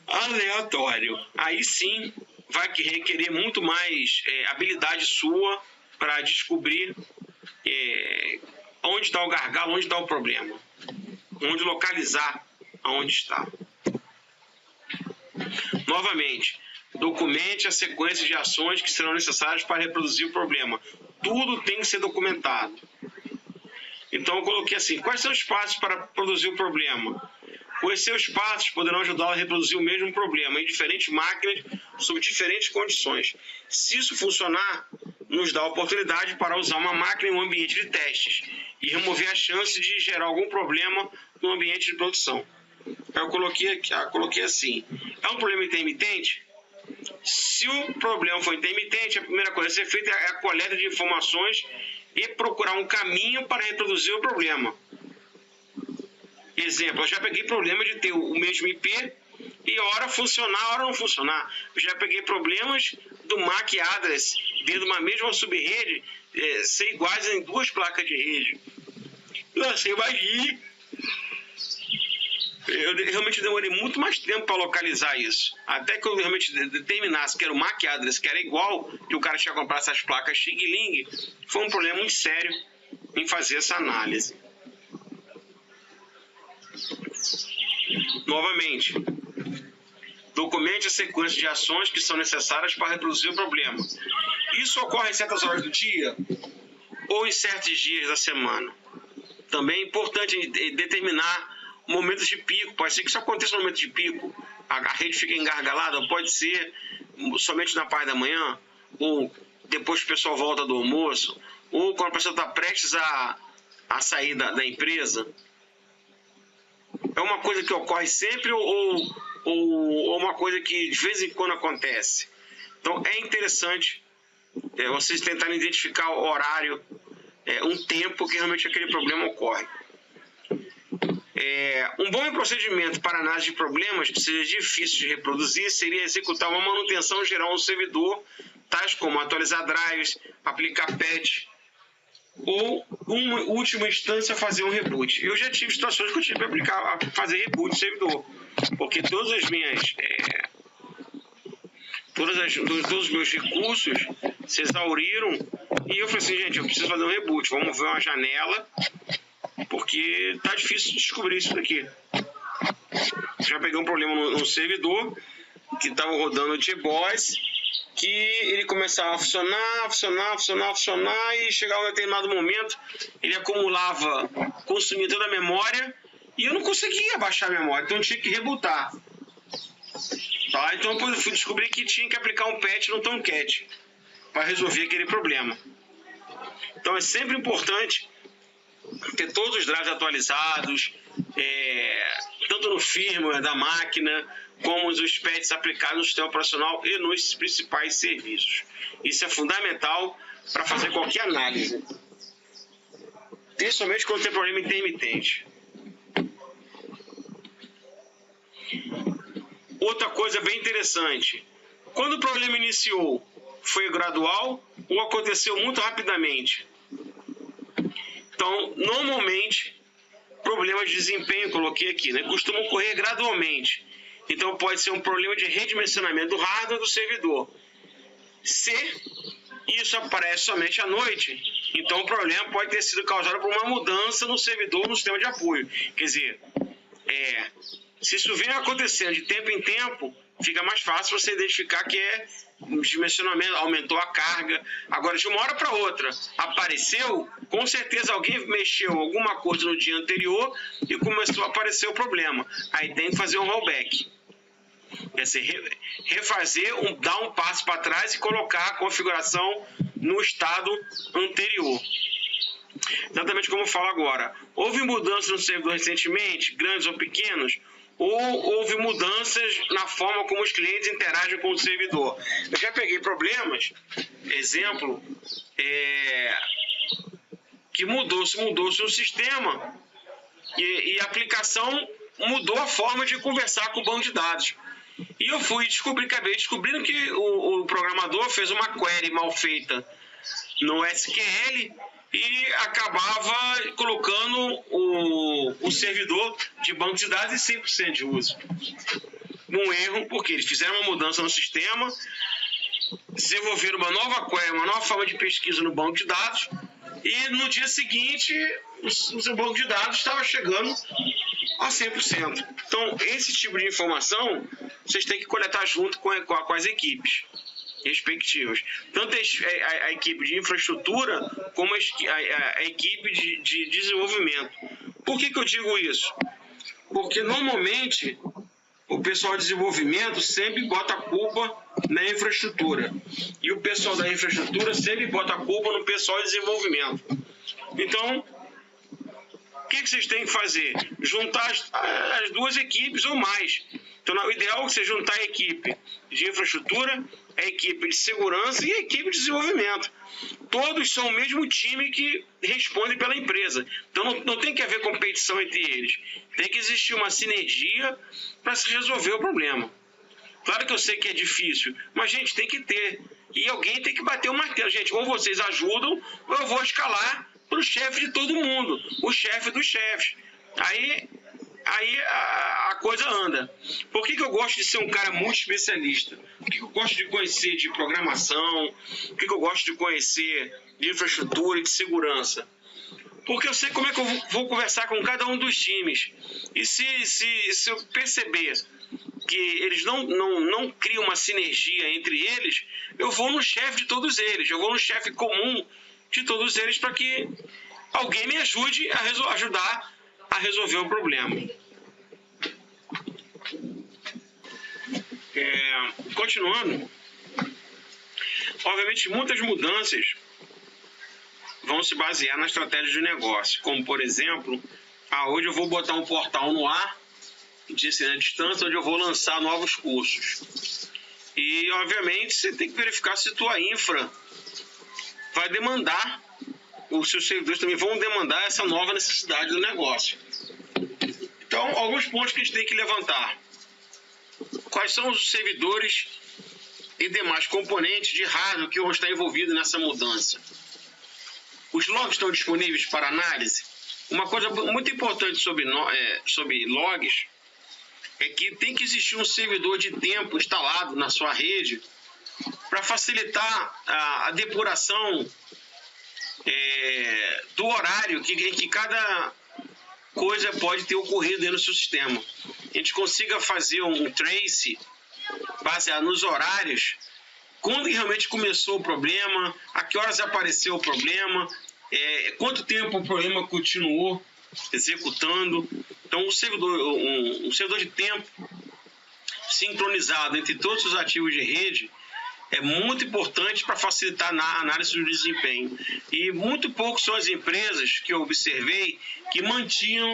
aleatório. Aí sim vai requerer muito mais habilidade sua para descobrir onde está o gargalo, onde está o problema, onde localizar aonde está. Novamente, documente a sequência de ações que serão necessárias para reproduzir o problema. Tudo tem que ser documentado. Então eu coloquei assim: quais são os passos para produzir o problema? Os seus passos poderão ajudá-lo a reproduzir o mesmo problema em diferentes máquinas, sob diferentes condições. Se isso funcionar, nos dá a oportunidade para usar uma máquina em um ambiente de testes e remover a chance de gerar algum problema no ambiente de produção. Eu coloquei assim: é um problema intermitente? Se o problema for intermitente, a primeira coisa a ser feita é a coleta de informações e procurar um caminho para reproduzir o problema. Exemplo, eu já peguei problema de ter o mesmo IP e hora funcionar, hora não funcionar. Eu já peguei problemas do MAC address dentro de uma mesma subrede ser iguais em duas placas de rede. Você imagine. Eu realmente demorei muito mais tempo para localizar isso. Até que eu realmente determinasse que era o MAC address, que era igual, e o cara tinha comprado essas placas Xing-Ling. Foi um problema muito sério em fazer essa análise. Novamente, documente a sequência de ações que são necessárias para reproduzir o problema. Isso ocorre em certas horas do dia ou em certos dias da semana. Também é importante determinar momentos de pico. Pode ser que isso aconteça no momento de pico. A rede fica engargalada, pode ser somente na parte da manhã, ou depois que o pessoal volta do almoço, ou quando a pessoa está prestes a sair da empresa. É uma coisa que ocorre sempre ou uma coisa que de vez em quando acontece? Então é interessante vocês tentarem identificar o horário, um tempo que realmente aquele problema ocorre. Um bom procedimento para análise de problemas que seja difícil de reproduzir seria executar uma manutenção geral no servidor, tais como atualizar drives, aplicar patch, ou, em última instância, fazer um reboot. Eu já tive situações que eu tive que fazer reboot no servidor, porque todos os meus recursos se exauriram e eu falei assim: gente, eu preciso fazer um reboot, vamos ver uma janela, porque tá difícil de descobrir isso daqui. Já peguei um problema no servidor que estava rodando o JBoss, que ele começava a funcionar e chegava a um determinado momento, ele acumulava, consumia toda a memória e eu não conseguia baixar a memória, então eu tinha que rebootar. Tá? Então eu fui descobrir que tinha que aplicar um patch no Tomcat para resolver aquele problema. Então é sempre importante ter todos os drives atualizados, tanto no firmware da máquina, como os patches aplicados no sistema operacional e nos principais serviços. Isso é fundamental para fazer qualquer análise. principalmente quando tem problema intermitente. Outra coisa bem interessante, quando o problema iniciou, foi gradual ou aconteceu muito rapidamente? Então, normalmente, problemas de desempenho, coloquei aqui, né, costumam ocorrer gradualmente. Então, pode ser um problema de redimensionamento do hardware do servidor. Se isso aparece somente à noite, então o problema pode ter sido causado por uma mudança no servidor, no sistema de apoio. Quer dizer, se isso vem acontecendo de tempo em tempo, fica mais fácil você identificar que é dimensionamento, aumentou a carga. Agora, de uma hora para outra, apareceu, com certeza alguém mexeu alguma coisa no dia anterior e começou a aparecer o problema. Aí tem que fazer um rollback. Quer dizer, refazer, dar um passo para trás e colocar a configuração no estado anterior. Exatamente como eu falo agora. Houve mudanças no servidor recentemente, grandes ou pequenos? Ou houve mudanças na forma como os clientes interagem com o servidor? Eu já peguei problemas, exemplo, que mudou-se o sistema e a aplicação mudou a forma de conversar com o banco de dados. E eu acabei descobrindo que o programador fez uma query mal feita no SQL e acabava colocando o servidor de banco de dados em 100% de uso. Um erro, porque eles fizeram uma mudança no sistema, desenvolveram uma nova query, uma nova forma de pesquisa no banco de dados, e no dia seguinte o seu banco de dados estava chegando a 100%. Então, esse tipo de informação vocês têm que coletar junto com as equipes respectivas. Tanto a equipe de infraestrutura como a equipe de desenvolvimento. Por que eu digo isso? Porque normalmente o pessoal de desenvolvimento sempre bota a culpa na infraestrutura. E o pessoal da infraestrutura sempre bota a culpa no pessoal de desenvolvimento. Então, o que vocês têm que fazer? Juntar as duas equipes ou mais. Então, o ideal é você juntar a equipe de infraestrutura, a equipe de segurança e a equipe de desenvolvimento. Todos são o mesmo time que responde pela empresa. Então, não tem que haver competição entre eles. Tem que existir uma sinergia para se resolver o problema. Claro que eu sei que é difícil, mas, gente, tem que ter. E alguém tem que bater o martelo. Gente, ou vocês ajudam, ou eu vou escalar para o chefe de todo mundo, o chefe dos chefes. Aí a coisa anda. Por que eu gosto de ser um cara muito especialista? Por que eu gosto de conhecer de programação? Por que eu gosto de conhecer de infraestrutura e de segurança? Porque eu sei como é que eu vou conversar com cada um dos times. E se eu perceber que eles não criam uma sinergia entre eles, eu vou no chefe de todos eles. Eu vou no chefe comum de todos eles para que alguém me ajude a ajudar a resolver o problema. Continuando, obviamente muitas mudanças vão se basear na estratégia de negócio, como por exemplo, hoje eu vou botar um portal no ar de ensino à distância, onde eu vou lançar novos cursos. E obviamente você tem que verificar se tua infra vai demandar, os seus servidores também vão demandar essa nova necessidade do negócio. Então, alguns pontos que a gente tem que levantar. Quais são os servidores e demais componentes de hardware que vão estar envolvidos nessa mudança? Os logs estão disponíveis para análise? Uma coisa muito importante sobre logs é que tem que existir um servidor de tempo instalado na sua rede para facilitar a depuração do horário em que cada coisa pode ter ocorrido dentro do seu sistema. A gente consiga fazer um trace baseado nos horários, quando realmente começou o problema, a que horas apareceu o problema, quanto tempo o problema continuou executando. Então, um servidor de tempo sincronizado entre todos os ativos de rede é muito importante para facilitar a análise do desempenho. E muito poucas são as empresas que eu observei que mantinham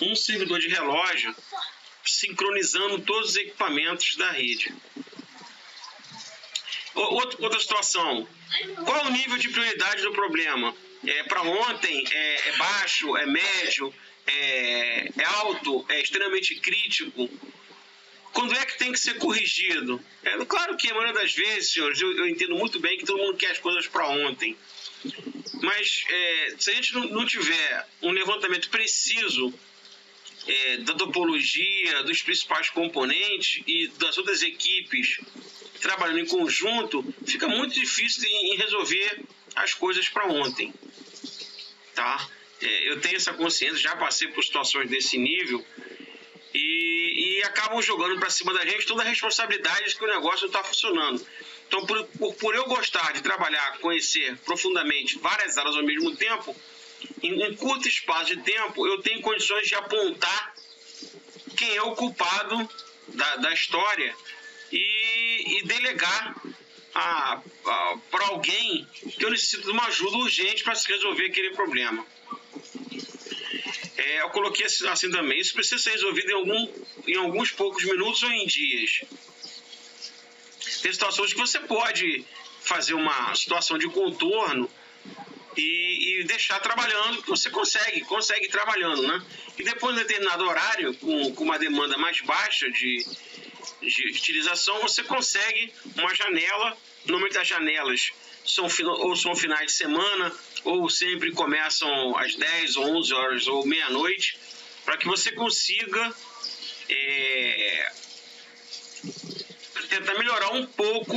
um servidor de relógio sincronizando todos os equipamentos da rede. Outra situação. Qual o nível de prioridade do problema? para ontem é baixo, é médio, é alto, é extremamente crítico. Quando é que tem que ser corrigido? Claro que a maioria das vezes, senhores, eu entendo muito bem que todo mundo quer as coisas para ontem. Mas se a gente não tiver um levantamento preciso da topologia, dos principais componentes e das outras equipes trabalhando em conjunto, fica muito difícil em resolver as coisas para ontem. Tá? Eu tenho essa consciência, já passei por situações desse nível e acabam jogando para cima da gente toda a responsabilidade de que o negócio não está funcionando. Então, por eu gostar de trabalhar, conhecer profundamente várias áreas ao mesmo tempo, em um curto espaço de tempo, eu tenho condições de apontar quem é o culpado da história e delegar para alguém que eu necessito de uma ajuda urgente para se resolver aquele problema. Eu coloquei assim também, isso precisa ser resolvido em alguns poucos minutos ou em dias. Tem situações que você pode fazer uma situação de contorno e deixar trabalhando, que você consegue trabalhando, né? E depois de determinado horário, com uma demanda mais baixa de utilização, você consegue uma janela. Normalmente as janelas são finais de semana, ou sempre começam às 10 ou 11 horas ou meia-noite, para que você consiga tentar melhorar um pouco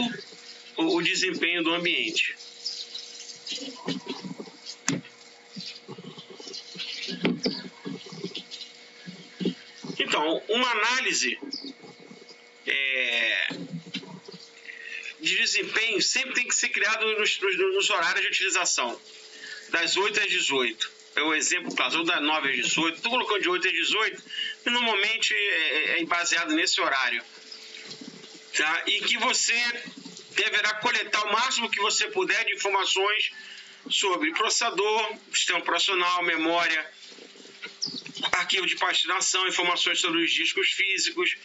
o desempenho do ambiente. Então, uma análise de desempenho sempre tem que ser criada nos horários de utilização, das 8 às 18. É o exemplo clássico, ou das 9 às 18. Estou colocando de 8 às 18, e normalmente é baseado nesse horário. Tá? E que você deverá coletar o máximo que você puder de informações sobre processador, sistema operacional, memória, arquivo de paginação, informações sobre os discos físicos,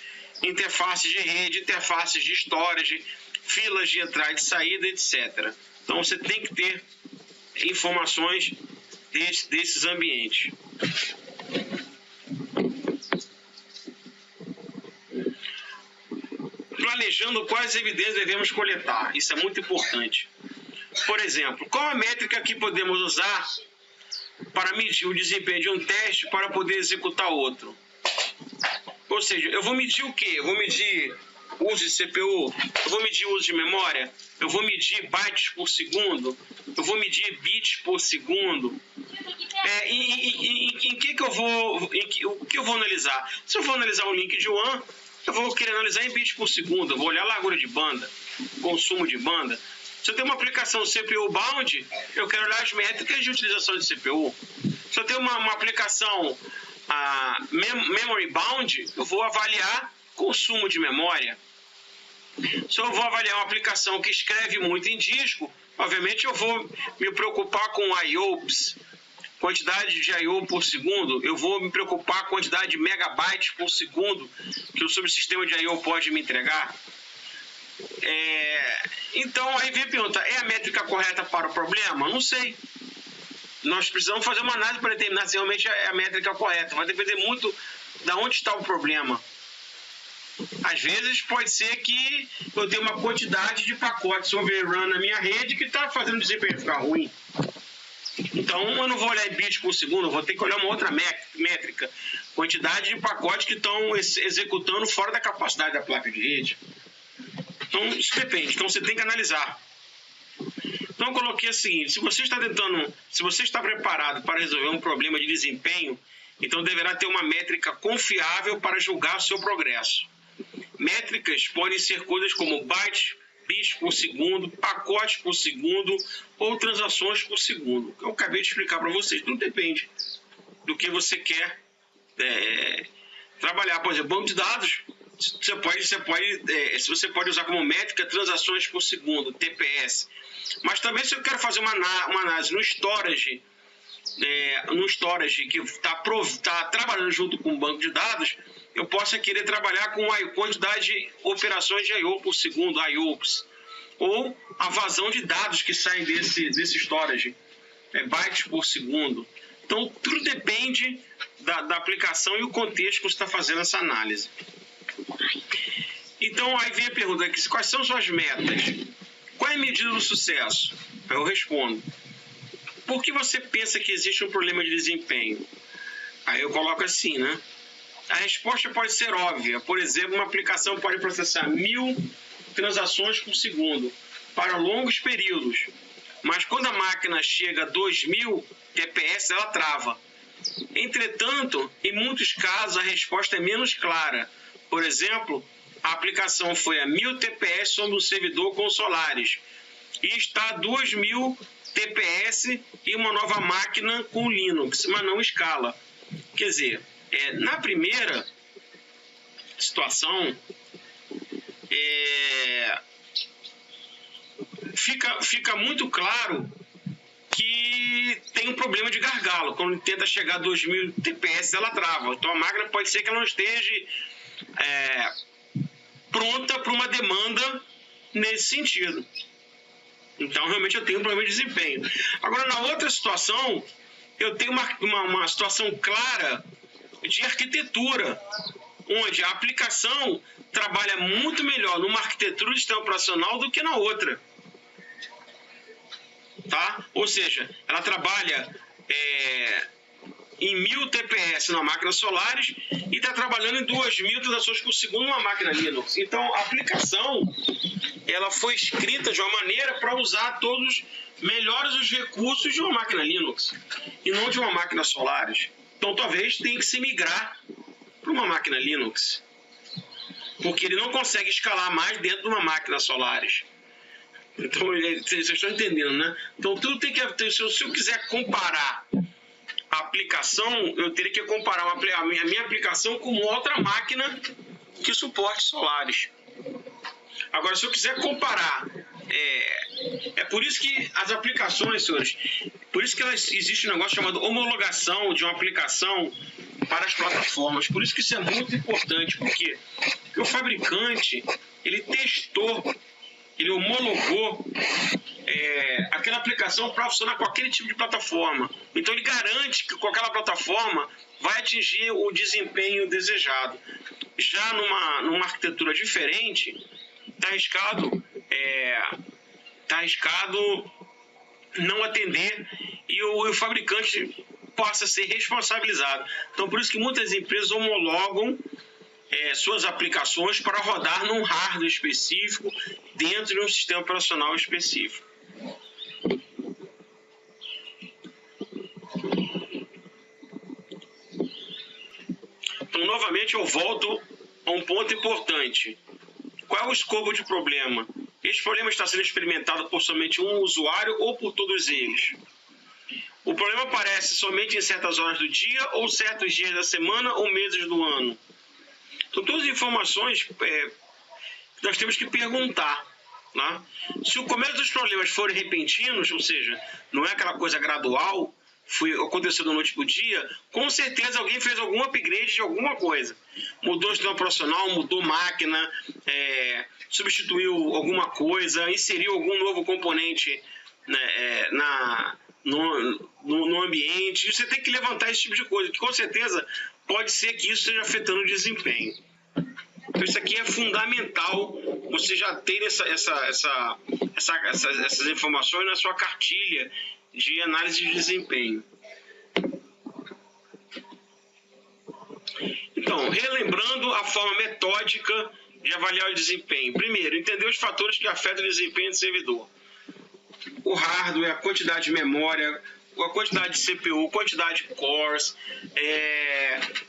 interfaces de rede, interfaces de storage, filas de entrada e saída, etc. Então você tem que ter informações desses ambientes. Planejando quais evidências devemos coletar, isso é muito importante. Por exemplo, qual a métrica que podemos usar para medir o desempenho de um teste para poder executar outro? Ou seja, eu vou medir o quê? Eu vou medir o uso de CPU? Eu vou medir o uso de memória? Eu vou medir bytes por segundo? Eu vou medir bits por segundo? Em que eu vou analisar? Se eu for analisar um link de WAN, eu vou querer analisar em bits por segundo. Eu vou olhar a largura de banda, consumo de banda. Se eu tenho uma aplicação CPU bound, eu quero olhar as métricas de utilização de CPU. Se eu tenho uma aplicação memory bound, eu vou avaliar consumo de memória. Se eu vou avaliar uma aplicação que escreve muito em disco, obviamente eu vou me preocupar com IOPS, quantidade de I/O por segundo. Eu vou me preocupar com a quantidade de megabytes por segundo que o subsistema de I/O pode me entregar. Então, aí vem a pergunta, é a métrica correta para o problema? Não sei. Nós precisamos fazer uma análise para determinar se realmente é a métrica correta. Vai depender muito de onde está o problema. Às vezes pode ser que eu tenha uma quantidade de pacotes overrun na minha rede que está fazendo o desempenho ficar ruim. Então eu não vou olhar em bits por segundo, eu vou ter que olhar uma outra métrica. Quantidade de pacotes que estão executando fora da capacidade da placa de rede. Então isso depende, então você tem que analisar. Então eu coloquei o seguinte, se você está preparado para resolver um problema de desempenho, então deverá ter uma métrica confiável para julgar o seu progresso. Métricas podem ser coisas como bytes, bits por segundo, pacotes por segundo ou transações por segundo. Eu acabei de explicar para vocês, tudo depende do que você quer trabalhar. Por exemplo, banco de dados, você pode usar como métrica transações por segundo, TPS. Mas também se eu quero fazer uma análise no storage que está trabalhando junto com o banco de dados, eu posso querer trabalhar com a quantidade de operações de I/O por segundo, IOPS, ou a vazão de dados que saem desse storage. bytes por segundo. Então, tudo depende da aplicação e o contexto que você está fazendo essa análise. Então, aí vem a pergunta aqui, quais são suas metas? Qual é a medida do sucesso? Eu respondo. Por que você pensa que existe um problema de desempenho? Aí eu coloco assim, né? A resposta pode ser óbvia. Por exemplo, uma aplicação pode processar 1000 transações por segundo para longos períodos. Mas quando a máquina chega a 2000 TPS, ela trava. Entretanto, em muitos casos, a resposta é menos clara. Por exemplo, a aplicação foi a 1000 TPS sobre um servidor com Solaris e está a 2000 TPS em uma nova máquina com Linux, mas não escala. Quer dizer, na primeira situação, fica muito claro que tem um problema de gargalo. Quando tenta chegar a 2000 TPS, ela trava. Então a máquina pode ser que ela não esteja pronta para uma demanda nesse sentido. Então realmente eu tenho um problema de desempenho. Agora, na outra situação, eu tenho uma situação clara de arquitetura, onde a aplicação trabalha muito melhor numa arquitetura de sistema operacional do que na outra. Tá? Ou seja, ela trabalha em 1000 TPS na máquina Solaris e está trabalhando em 2000 transações por segundo numa máquina Linux. Então, a aplicação ela foi escrita de uma maneira para usar todos melhores os recursos de uma máquina Linux e não de uma máquina Solaris. Então, talvez tenha que se migrar para uma máquina Linux, porque ele não consegue escalar mais dentro de uma máquina Solaris. Então, vocês estão entendendo, né? Então, tudo tem que... Se eu quiser comparar a aplicação, eu teria que comparar a minha aplicação com outra máquina que suporte Solaris. Agora, se eu quiser comparar... É por isso que as aplicações, senhores... Por isso que existe um negócio chamado homologação de uma aplicação para as plataformas. Por isso que isso é muito importante. Por quê? Porque o fabricante, ele testou, ele homologou aquela aplicação para funcionar com aquele tipo de plataforma. Então ele garante que com aquela plataforma vai atingir o desempenho desejado. Já numa arquitetura diferente, está arriscado não atender e o fabricante possa ser responsabilizado. Então por isso que muitas empresas homologam suas aplicações para rodar num hardware específico dentro de um sistema operacional específico. Então, novamente, eu volto a um ponto importante. Qual é o escopo de problema? Este problema está sendo experimentado por somente um usuário ou por todos eles? O problema aparece somente em certas horas do dia ou certos dias da semana ou meses do ano? Então, todas as informações nós temos que perguntar. Né? Se o começo dos problemas forem repentinos, ou seja, não é aquela coisa gradual, aconteceu da noite para o dia, com certeza alguém fez algum upgrade de alguma coisa. Mudou o sistema operacional, mudou máquina, substituiu alguma coisa, inseriu algum novo componente, né, no ambiente. E você tem que levantar esse tipo de coisa, que com certeza pode ser que isso esteja afetando o desempenho. Então isso aqui é fundamental, você já ter essas informações na sua cartilha de análise de desempenho. Então, relembrando a forma metódica de avaliar o desempenho. Primeiro, entender os fatores que afetam o desempenho do servidor. O hardware, a quantidade de memória, a quantidade de CPU, quantidade de cores.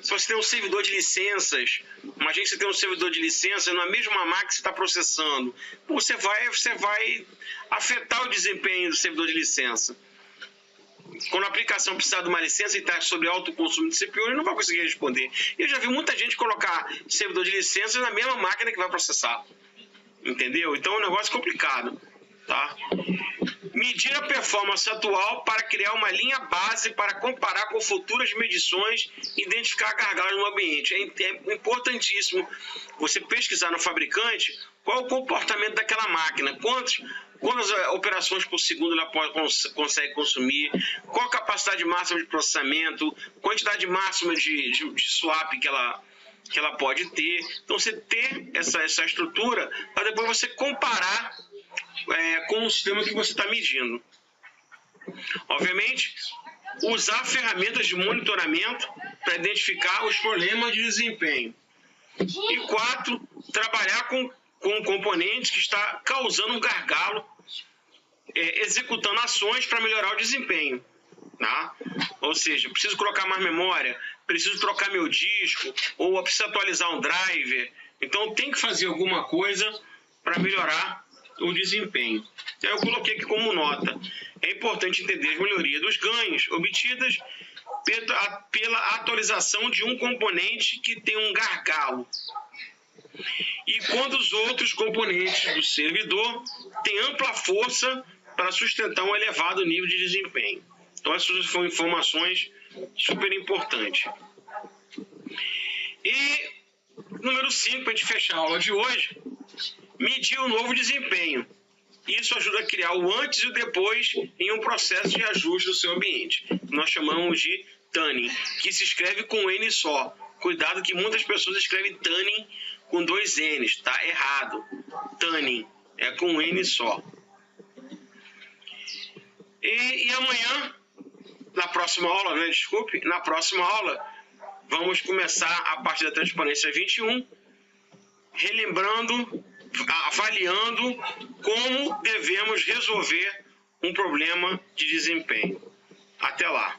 Se você tem um servidor de licenças, imagine que você tem um servidor de licença na mesma máquina que você está processando. Você vai afetar o desempenho do servidor de licença. Quando a aplicação precisar de uma licença e está sobre alto consumo de CPU, ele não vai conseguir responder. Eu já vi muita gente colocar servidor de licença na mesma máquina que vai processar. Entendeu? Então é um negócio complicado. Tá? Medir a performance atual para criar uma linha base para comparar com futuras medições e identificar gargalos no ambiente. É importantíssimo você pesquisar no fabricante qual é o comportamento daquela máquina, quantas operações por segundo ela consegue consumir, qual a capacidade máxima de processamento, quantidade máxima de swap que ela pode ter. Então, você ter essa estrutura para depois você comparar com o sistema que você está medindo. Obviamente, usar ferramentas de monitoramento para identificar os problemas de desempenho. E 4, trabalhar com componentes que está causando um gargalo, executando ações para melhorar o desempenho. Tá? Ou seja, preciso colocar mais memória, preciso trocar meu disco, ou preciso atualizar um driver. Então, tem que fazer alguma coisa para melhorar o desempenho. Então, eu coloquei aqui como nota. É importante entender as melhorias dos ganhos obtidas pela atualização de um componente que tem um gargalo. E quando os outros componentes do servidor têm ampla força para sustentar um elevado nível de desempenho. Então, essas foram informações super importantes. E número 5, para a gente fechar a aula de hoje, medir o novo desempenho. Isso ajuda a criar o antes e o depois em um processo de ajuste do seu ambiente. Nós chamamos de tuning, que se escreve com N só. Cuidado que muitas pessoas escrevem tuning com 2 N's, tá errado. Tuning é com N só. E amanhã, na próxima aula, na próxima aula, vamos começar a parte da transparência 21, relembrando, avaliando como devemos resolver um problema de desempenho. Até lá!